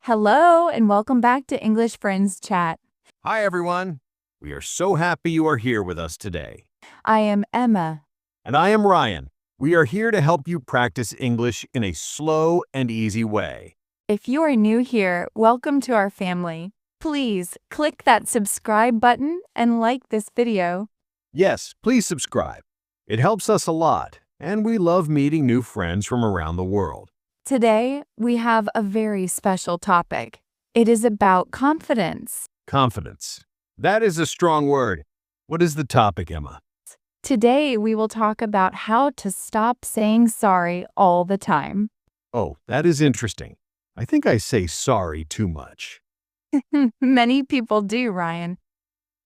Hello and welcome back to English Friends Chat. Hi, everyone. We are so happy you are here with us today. I am Emma. And I am Ryan. We are here to help you practice English in a slow and easy way. If you are new here, welcome to our family. Please click that subscribe button and like this video. Yes, please subscribe. It helps us a lot, and we love meeting new friends from around the world. Today, we have a very special topic. It is about confidence. Confidence. That is a strong word. What is the topic, Emma? Today, we will talk about how to stop saying sorry all the time. Oh, that is interesting. I think I say sorry too much. Many people do, Ryan.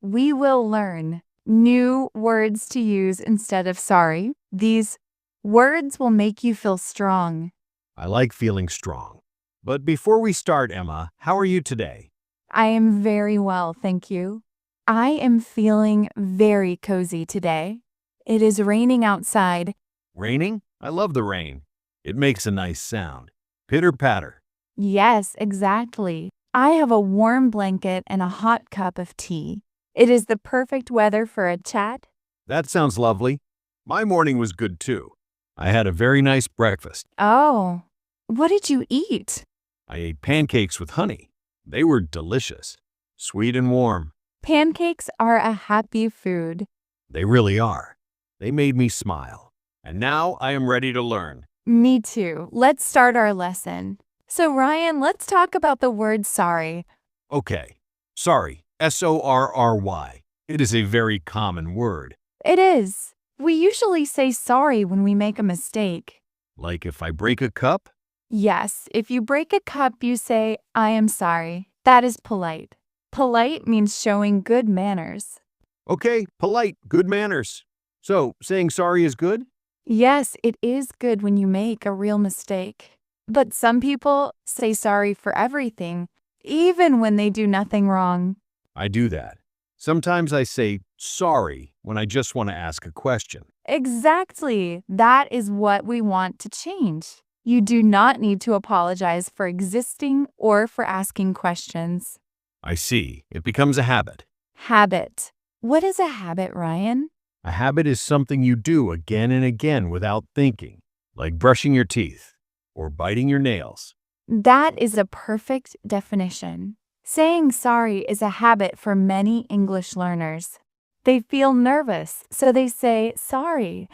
We will learn new words to use instead of sorry. These words will make you feel strong. I like feeling strong. But before we start, Emma, how are you today? I am very well, thank you. I am feeling very cozy today. It is raining outside. Raining? I love the rain. It makes a nice sound. Pitter-patter. Yes, exactly. I have a warm blanket and a hot cup of tea. It is the perfect weather for a chat. That sounds lovely. My morning was good too. I had a very nice breakfast. Oh, what did you eat? I ate pancakes with honey. They were delicious, sweet and warm. Pancakes are a happy food. They really are. They made me smile. And now I am ready to learn. Me too. Let's start our lesson. So Ryan, let's talk about the word sorry. Okay. Sorry. S-O-R-R-Y. It is a very common word. It is. We usually say sorry when we make a mistake. Like if I break a cup? Yes, if you break a cup, you say, I am sorry. That is polite. Polite means showing good manners. Okay, polite, good manners. So, saying sorry is good? Yes, it is good when you make a real mistake. But some people say sorry for everything, even when they do nothing wrong. I do that. Sometimes I say sorry when I just want to ask a question. Exactly. That is what we want to change. You do not need to apologize for existing or for asking questions. I see. It becomes a habit. Habit. What is a habit, Ryan? A habit is something you do again and again without thinking, like brushing your teeth or biting your nails. That is a perfect definition. Saying sorry is a habit for many English learners. They feel nervous, so they say sorry.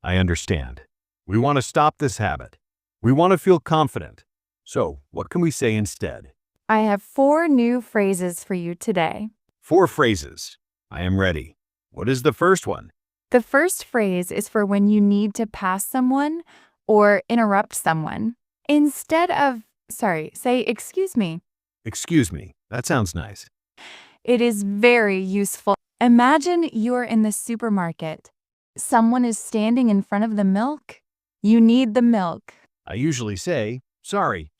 I understand. We want to stop this habit. We want to feel confident. So, what can we say instead? I have 4 new phrases for you today. 4 phrases. I am ready. What is the first one? The first phrase is for when you need to pass someone or interrupt someone. Instead of, say, excuse me. Excuse me. That sounds nice. It is very useful. Imagine you're in the supermarket. Someone is standing in front of the milk. You need the milk. I usually say, sorry,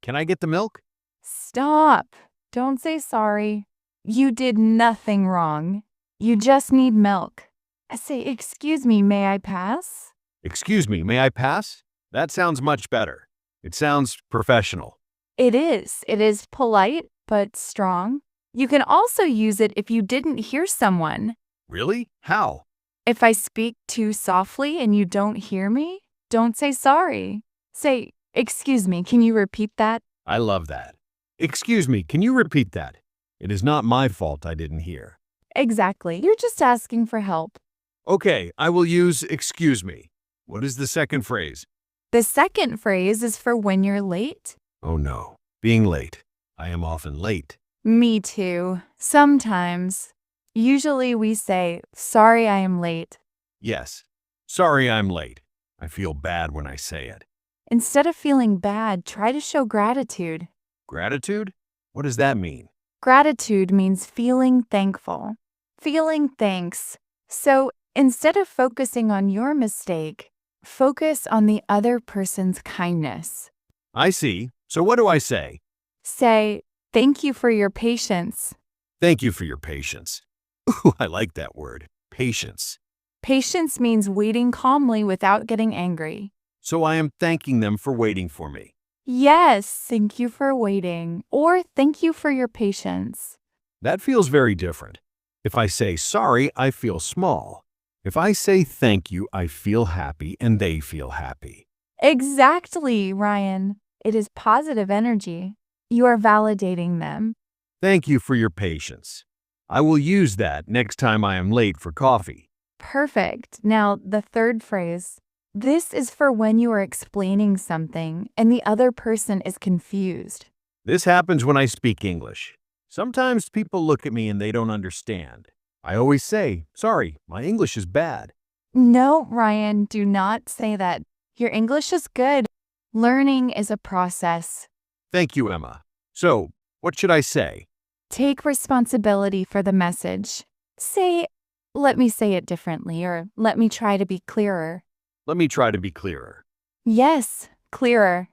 can I get the milk? Stop. Don't say sorry. You did nothing wrong. You just need milk. I say, excuse me, may I pass? Excuse me, may I pass? That sounds much better. It sounds professional. It is. It is polite, but strong. You can also use it if you didn't hear someone. Really? How? If I speak too softly and you don't hear me, don't say sorry. Say, excuse me, can you repeat that? I love that. Excuse me, can you repeat that? It is not my fault I didn't hear. Exactly. You're just asking for help. Okay, I will use excuse me. What is the second phrase? The second phrase is for when you're late. Oh no, being late. I am often late. Me too. Sometimes. Usually we say, sorry I am late. Yes. Sorry I'm late. I feel bad when I say it. Instead of feeling bad, try to show gratitude. Gratitude? What does that mean? Gratitude means feeling thankful. Feeling thanks. So instead of focusing on your mistake, focus on the other person's kindness. I see. So what do I say? Say, thank you for your patience. Thank you for your patience. Ooh, I like that word. Patience. Patience means waiting calmly without getting angry. So I am thanking them for waiting for me. Yes, thank you for waiting, or thank you for your patience. That feels very different. If I say sorry, I feel small. If I say thank you, I feel happy and they feel happy. Exactly, Ryan. It is positive energy. You are validating them. Thank you for your patience. I will use that next time I am late for coffee. Perfect. Now, the third phrase. This is for when you are explaining something and the other person is confused. This happens when I speak English. Sometimes people look at me and they don't understand. I always say, sorry, my English is bad. No, Ryan, do not say that. Your English is good. Learning is a process. Thank you, Emma. So, what should I say? Take responsibility for the message. Say, let me say it differently, or let me try to be clearer. Let me try to be clearer. Yes, clearer.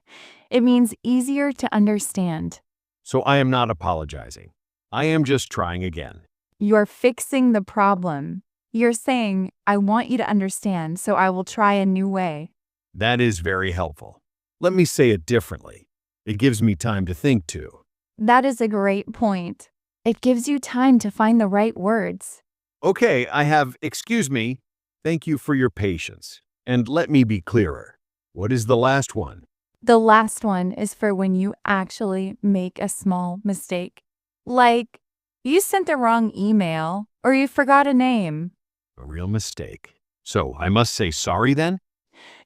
It means easier to understand. So I am not apologizing. I am just trying again. You're fixing the problem. You're saying, I want you to understand, so I will try a new way. That is very helpful. Let me say it differently. It gives me time to think too. That is a great point. It gives you time to find the right words. Okay, I have, excuse me, thank you for your patience. And let me be clearer. What is the last one? The last one is for when you actually make a small mistake. Like, you sent the wrong email or you forgot a name. A real mistake. So I must say sorry then?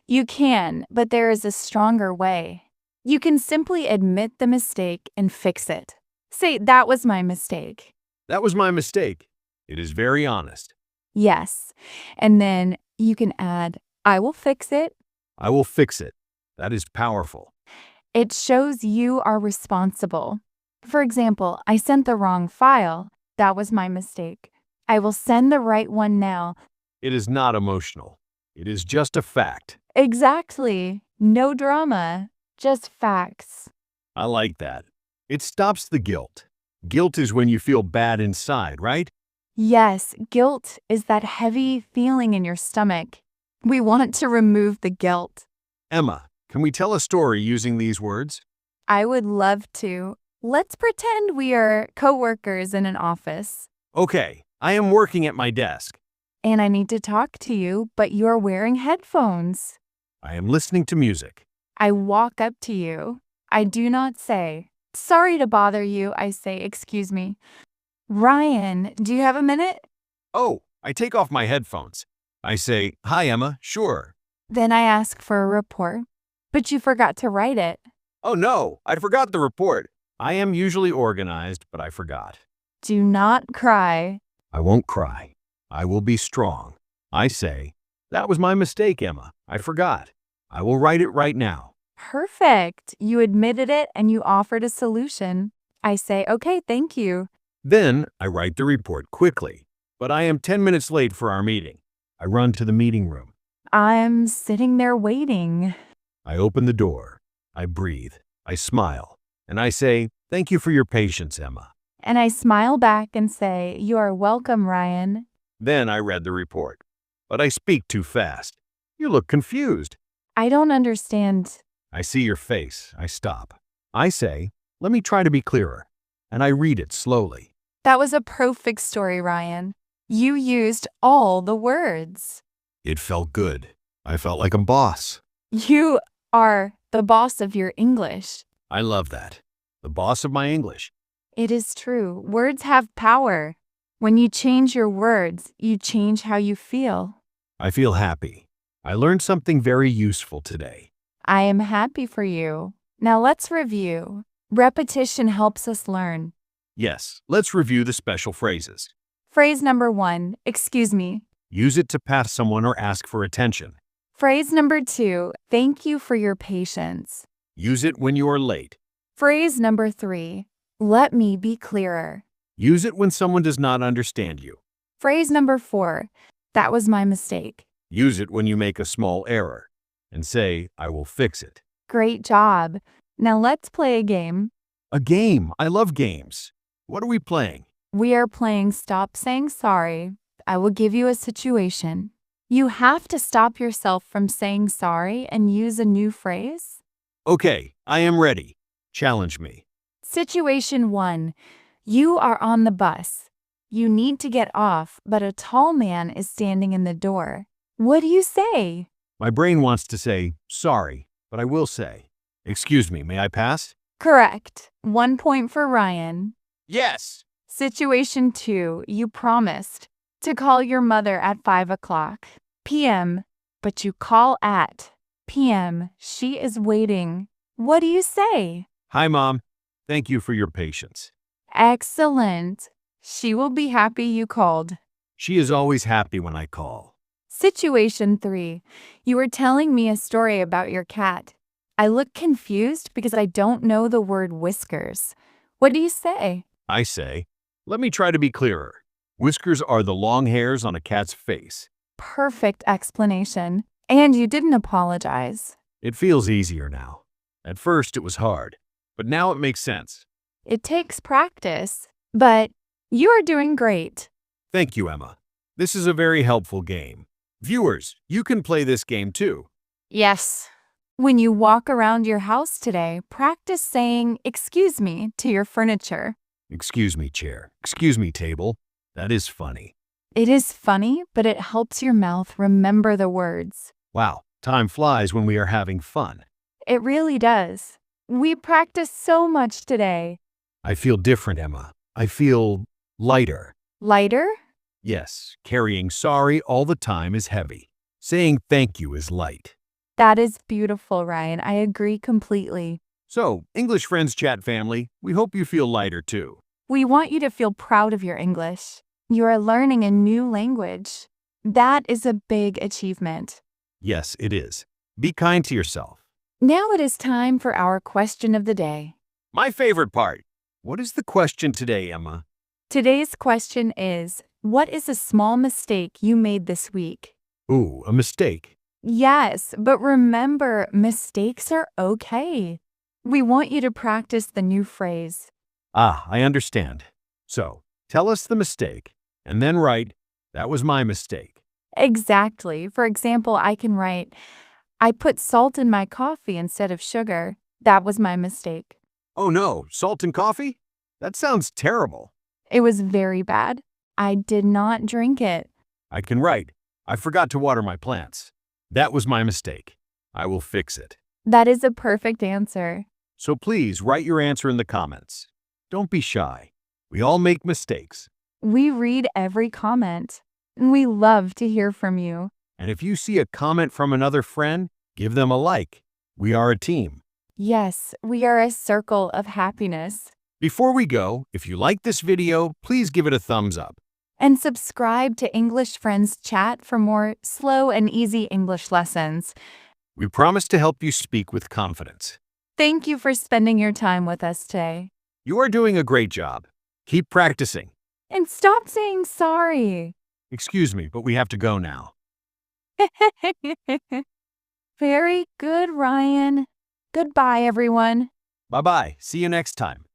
You can, but there is a stronger way. You can simply admit the mistake and fix it. Say, that was my mistake. That was my mistake. It is very honest. Yes. And then you can add, I will fix it. I will fix it. That is powerful. It shows you are responsible. For example, I sent the wrong file. That was my mistake. I will send the right one now. It is not emotional. It is just a fact. Exactly. No drama, just facts. I like that. It stops the guilt. Guilt is when you feel bad inside, right? Yes, guilt is that heavy feeling in your stomach. We want to remove the guilt. Emma, can we tell a story using these words? I would love to. Let's pretend we are coworkers in an office. Okay, I am working at my desk. And I need to talk to you, but you're wearing headphones. I am listening to music. I walk up to you. I do not say, sorry to bother you. I say, excuse me. Ryan, do you have a minute? Oh, I take off my headphones. I say, hi, Emma, sure. Then I ask for a report. But you forgot to write it. Oh no, I forgot the report. I am usually organized, but I forgot. Do not cry. I won't cry. I will be strong. I say, that was my mistake, Emma. I forgot. I will write it right now. Perfect. You admitted it and you offered a solution. I say, okay, thank you. Then I write the report quickly, but I am 10 minutes late for our meeting. I run to the meeting room. I'm sitting there waiting. I open the door. I breathe. I smile. And I say, thank you for your patience, Emma. And I smile back and say, you are welcome, Ryan. Then I read the report. But I speak too fast. You look confused. I don't understand. I see your face. I stop. I say, let me try to be clearer. And I read it slowly. That was a perfect story, Ryan. You used all the words. It felt good. I felt like a boss. You are the boss of your English. I love that. The boss of my English. It is true. Words have power. When you change your words, you change how you feel. I feel happy. I learned something very useful today. I am happy for you. Now let's review. Repetition helps us learn. Yes, let's review the special phrases. Phrase number 1, excuse me. Use it to pass someone or ask for attention. Phrase number 2, thank you for your patience. Use it when you are late. Phrase number 3, let me be clearer. Use it when someone does not understand you. Phrase number 4, that was my mistake. Use it when you make a small error. And say, I will fix it. Great job. Now let's play a game. A game. I love games. What are we playing? We are playing Stop Saying Sorry. I will give you a situation. You have to stop yourself from saying sorry and use a new phrase. Okay, I am ready. Challenge me. Situation 1. You are on the bus. You need to get off, but a tall man is standing in the door. What do you say? My brain wants to say, sorry, but I will say, excuse me, may I pass? Correct. 1 point for Ryan. Yes. Situation 2. You promised to call your mother at 5 o'clock p.m., but you call at p.m. She is waiting. What do you say? Hi, Mom. Thank you for your patience. Excellent. She will be happy you called. She is always happy when I call. Situation 3. You were telling me a story about your cat. I look confused because I don't know the word whiskers. What do you say? I say, let me try to be clearer. Whiskers are the long hairs on a cat's face. Perfect explanation. And you didn't apologize. It feels easier now. At first it was hard, but now it makes sense. It takes practice, but you are doing great. Thank you, Emma. This is a very helpful game. Viewers, you can play this game too. Yes. When you walk around your house today, practice saying, "Excuse me," to your furniture. Excuse me, chair. Excuse me, table. That is funny. It is funny, but it helps your mouth remember the words. Wow, time flies when we are having fun. It really does. We practiced so much today. I feel different, Emma. I feel lighter. Lighter? Yes, carrying sorry all the time is heavy. Saying thank you is light. That is beautiful, Ryan. I agree completely. So, English Friends Chat family, we hope you feel lighter too. We want you to feel proud of your English. You are learning a new language. That is a big achievement. Yes, it is. Be kind to yourself. Now it is time for our question of the day. My favorite part. What is the question today, Emma? Today's question is, what is a small mistake you made this week? Ooh, a mistake. Yes, but remember, mistakes are okay. We want you to practice the new phrase. Ah, I understand. So, tell us the mistake, and then write, that was my mistake. Exactly. For example, I can write, I put salt in my coffee instead of sugar. That was my mistake. Oh no, salt in coffee? That sounds terrible. It was very bad. I did not drink it. I can write, I forgot to water my plants. That was my mistake. I will fix it. That is a perfect answer. So please write your answer in the comments. Don't be shy. We all make mistakes. We read every comment, and we love to hear from you. And if you see a comment from another friend, give them a like. We are a team. Yes, we are a circle of happiness. Before we go, if you like this video, please give it a thumbs up. And subscribe to English Friends Chat for more slow and easy English lessons. We promise to help you speak with confidence. Thank you for spending your time with us today. You are doing a great job. Keep practicing. And stop saying sorry. Excuse me, but we have to go now. Very good, Ryan. Goodbye, everyone. Bye-bye. See you next time.